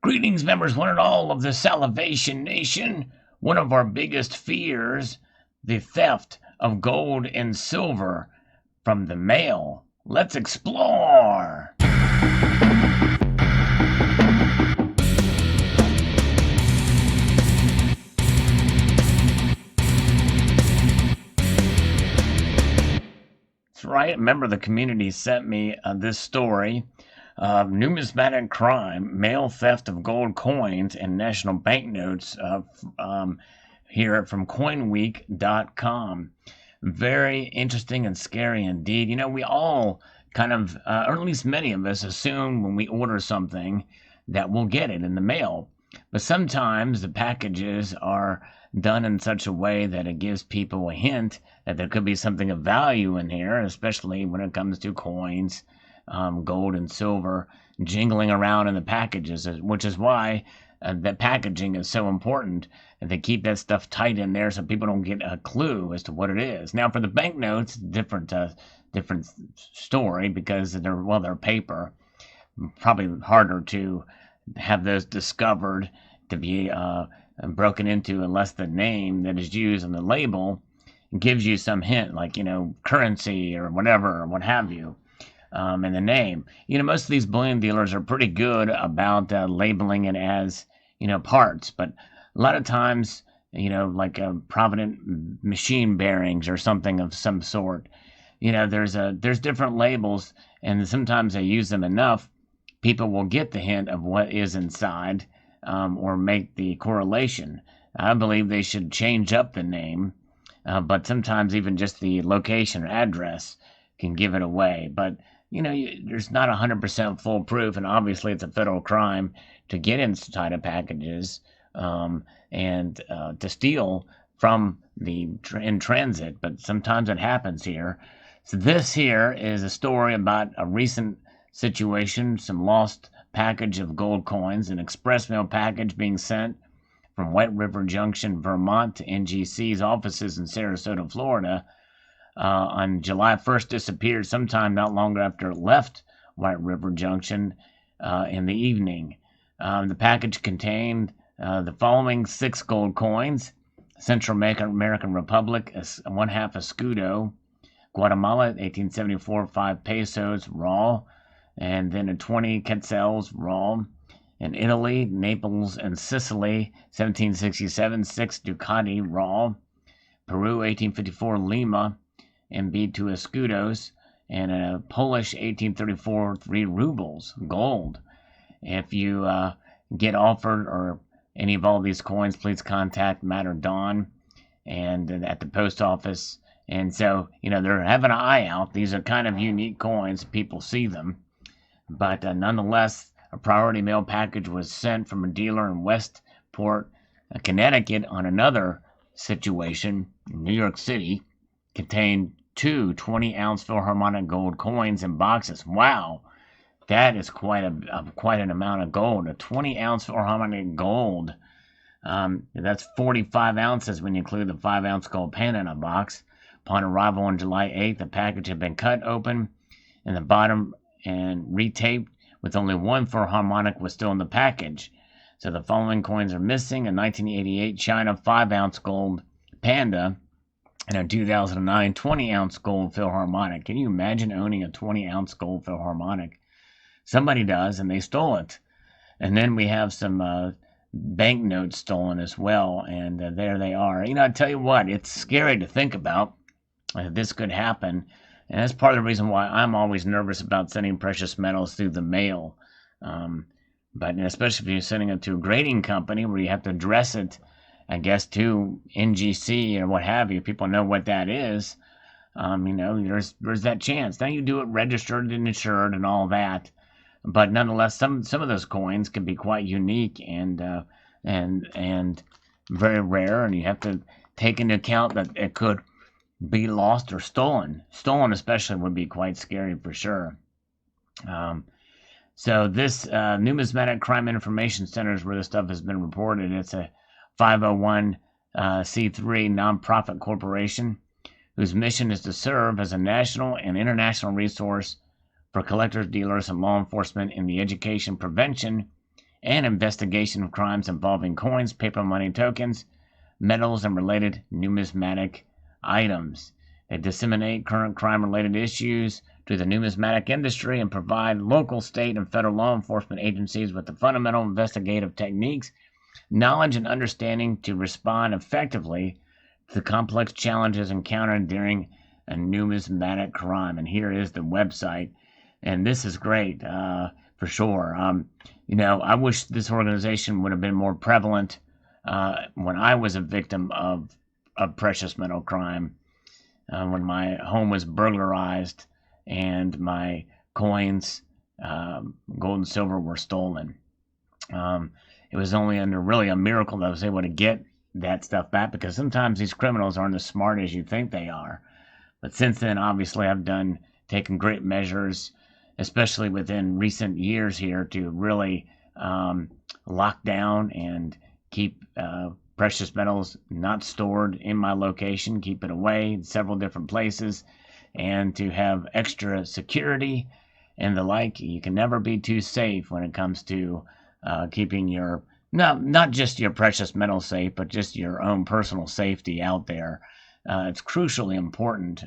Greetings, members, one and all of the Salivation Nation. One of our biggest fears, the theft of gold and silver from the mail. Let's explore. That's right. A member of the community sent me this story. Numismatic crime, mail theft of gold coins and national banknotes here from coinweek.com. Very interesting and scary indeed. You know, we all kind of, or at least many of us, assume when we order something that we'll get it in the mail. But sometimes the packages are done in such a way that it gives people a hint that there could be something of value in here, especially when it comes to coins, gold and silver jingling around in the packages, which is why the packaging is so important. And they keep that stuff tight in there so people don't get a clue as to what it is. Now, for the banknotes, different story because they're paper. Probably harder to have those discovered to be broken into unless the name that is used on the label gives you some hint, like, currency or whatever, or what have you, in the name. Most of these bullion dealers are pretty good about labeling it as, parts, but a lot of times, like Provident machine bearings or something of some sort, there's different labels, and sometimes they use them enough, people will get the hint of what is inside, or make the correlation. I believe they should change up the name, but sometimes even just the location or address can give it away. But, there's not 100% foolproof, and obviously it's a federal crime to get inside of packages and to steal from in transit, but sometimes it happens here. So this here is a story about a recent situation, some lost package of gold coins, an express mail package being sent from White River Junction, Vermont to NGC's offices in Sarasota, Florida. On July 1st, disappeared sometime not long after it left White River Junction in the evening. The package contained the following 6 gold coins: Central American Republic, 1/2 escudo; Guatemala, 1874, 5 pesos raw, and then a 20 quetzals raw. In Italy, Naples and Sicily, 1767, 6 ducati raw. Peru, 1854, Lima, and B2 escudos. And a Polish, 1834, 3 rubles gold. If you get offered or any of all these coins, please contact Matt or Don and at the post office. And so, they're having an eye out. These are kind of unique coins. People see them. But nonetheless, a priority mail package was sent from a dealer in Westport, Connecticut, on another situation in New York City. Contained 2 20-ounce Philharmonic gold coins in boxes. Wow, that is quite an amount of gold. A 20-ounce Philharmonic gold. That's 45 ounces when you include the 5-ounce gold pen in a box. Upon arrival on July 8th, the package had been cut open in the bottom and retaped, with only 1 Philharmonic was still in the package. So the following coins are missing: a 1988 China 5-ounce gold Panda and a 2009 20-ounce gold Philharmonic. Can you imagine owning a 20-ounce gold Philharmonic? Somebody does, and they stole it. And then we have some banknotes stolen as well, and there they are. I tell you what, it's scary to think about this could happen, and that's part of the reason why I'm always nervous about sending precious metals through the mail. But especially if you're sending it to a grading company where you have to address it, I guess, to NGC or what have you. People know what that is. There's that chance. Now you do it registered and insured and all that, but nonetheless, some of those coins can be quite unique and very rare, and you have to take into account that it could be lost or stolen. Stolen especially would be quite scary for sure. So this Numismatic Crime Information Center is where this stuff has been reported. It's a 501c3 nonprofit corporation whose mission is to serve as a national and international resource for collectors, dealers, and law enforcement in the education, prevention, and investigation of crimes involving coins, paper money tokens, metals, and related numismatic items. They disseminate current crime-related issues to the numismatic industry and provide local, state, and federal law enforcement agencies with the fundamental investigative techniques, knowledge, and understanding to respond effectively to the complex challenges encountered during a numismatic crime. And here is the website, and this is great for sure. I wish this organization would have been more prevalent when I was a victim of precious metal crime, when my home was burglarized and my coins, gold and silver, were stolen. It was only under really a miracle that I was able to get that stuff back, because sometimes these criminals aren't as smart as you think they are. But since then, obviously, I've taken great measures, especially within recent years here, to really lock down and keep precious metals not stored in my location, keep it away in several different places, and to have extra security and the like. You can never be too safe when it comes to keeping your, not just your precious metal safe, but just your own personal safety out there. It's crucially important,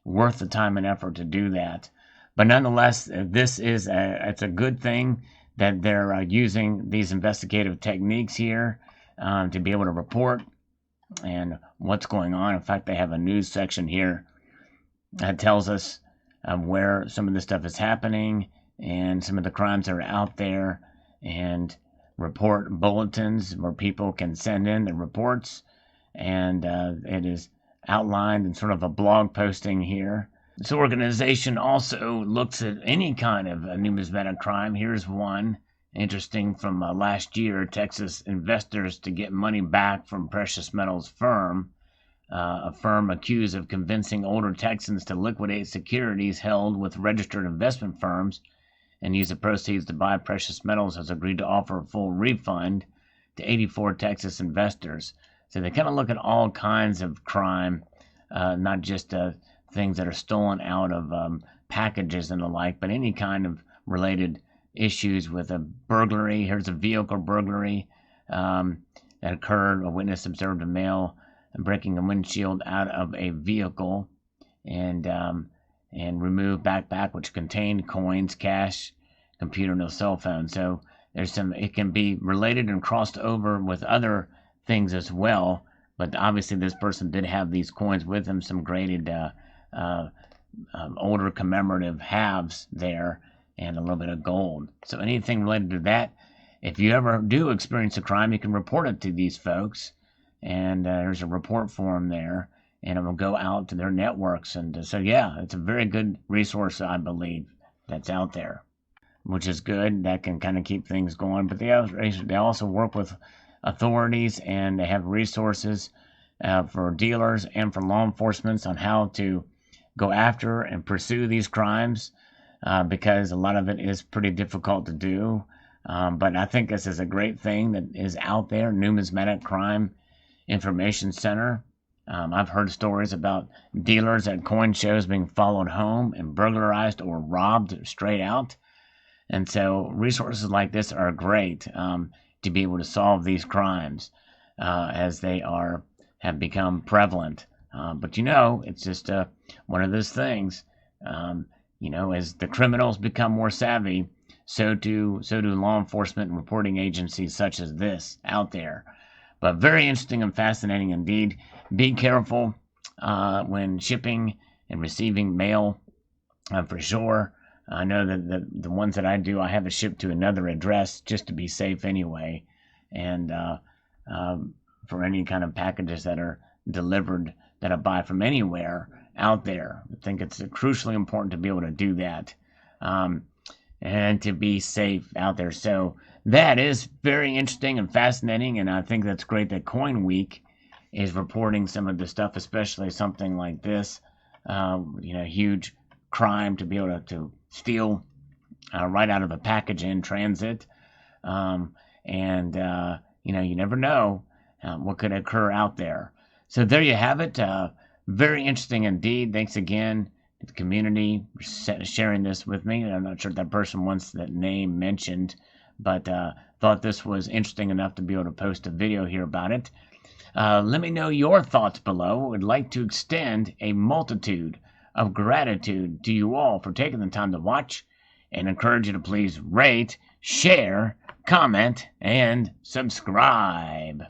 worth the time and effort to do that. But nonetheless, it's a good thing that they're using these investigative techniques here to be able to report and what's going on. In fact, they have a news section here that tells us where some of this stuff is happening and some of the crimes that are out there, and report bulletins where people can send in their reports. And it is outlined in sort of a blog posting here. This organization also looks at any kind of numismatic crime. Here's one interesting from last year. Texas investors to get money back from precious metals firm. A firm accused of convincing older Texans to liquidate securities held with registered investment firms and use the proceeds to buy precious metals has agreed to offer a full refund to 84 Texas investors. So they kind of look at all kinds of crime, not just things that are stolen out of packages and the like, but any kind of related issues with a burglary. Here's a vehicle burglary that occurred. A witness observed a male breaking a windshield out of a vehicle and removed backpack which contained coins, cash, computer, and a cell phone. So it can be related and crossed over with other things as well. But obviously this person did have these coins with him, some graded older commemorative halves there, and a little bit of gold. So anything related to that, if you ever do experience a crime, you can report it to these folks, and there's a report form there, and it will go out to their networks. And so yeah, it's a very good resource, I believe, that's out there, which is good. That can kind of keep things going. But they also work with authorities, and they have resources for dealers and for law enforcement on how to go after and pursue these crimes, because a lot of it is pretty difficult to do. But I think this is a great thing that is out there, Numismatic Crime Information Center. I've heard stories about dealers at coin shows being followed home and burglarized or robbed straight out. And so resources like this are great to be able to solve these crimes as they have become prevalent. But it's just one of those things. As the criminals become more savvy, so do law enforcement and reporting agencies such as this out there. But very interesting and fascinating indeed. Be careful when shipping and receiving mail, for sure. I know that the ones that I do, I have it shipped to another address just to be safe anyway. And for any kind of packages that are delivered that I buy from anywhere out there, I think it's crucially important to be able to do that and to be safe out there. So that is very interesting and fascinating, and I think that's great that Coin Week is reporting some of the stuff, especially something like this. Huge crime to be able to steal right out of a package in transit. You never know what could occur out there. So there you have it. Very interesting indeed. Thanks again to the community for sharing this with me. I'm not sure if that person wants that name mentioned, but thought this was interesting enough to be able to post a video here about it. Let me know your thoughts below. Would like to extend a multitude of gratitude to you all for taking the time to watch, and encourage you to please rate, share, comment, and subscribe.